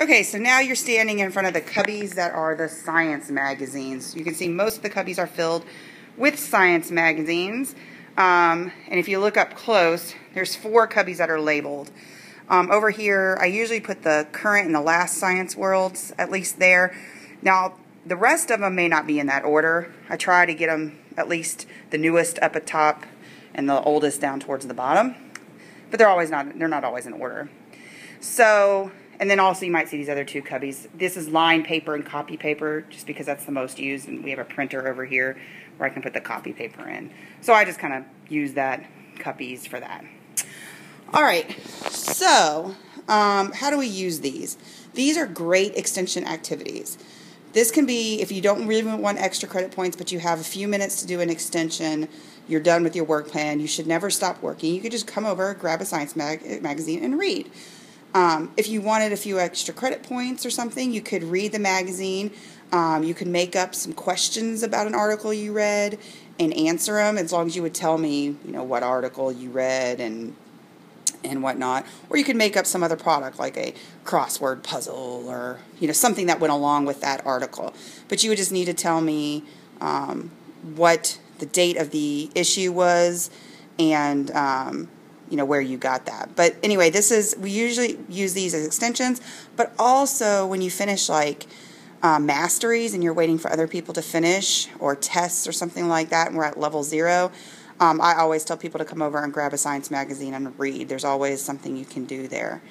Okay, so now you're standing in front of the cubbies that are the science magazines. You can see most of the cubbies are filled with science magazines. And if you look up close, there's 4 cubbies that are labeled. Over here, I usually put the current and the last science worlds, at least there. Now, the rest of them may not be in that order. I try to get them at least the newest up at top and the oldest down towards the bottom. But they're not always in order. So, and then also you might see these other 2 cubbies. This is line paper and copy paper, just because that's the most used, and we have a printer over here where I can put the copy paper in. So I just kind of use that cubbies for that. Alright, so how do we use these? These are great extension activities. This can be, if you don't really want extra credit points, but you have a few minutes to do an extension, you're done with your work plan, you should never stop working. You could just come over, grab a science magazine, and read. If you wanted a few extra credit points or something, you could read the magazine. You could make up some questions about an article you read and answer them, as long as you would tell me, what article you read and whatnot. Or you could make up some other product, like a crossword puzzle or, something that went along with that article. But you would just need to tell me what the date of the issue was and, where you got that. But anyway, we usually use these as extensions, but also when you finish masteries and you're waiting for other people to finish, or tests or something like that, and we're at level 0, I always tell people to come over and grab a science magazine and read. There's always something you can do there.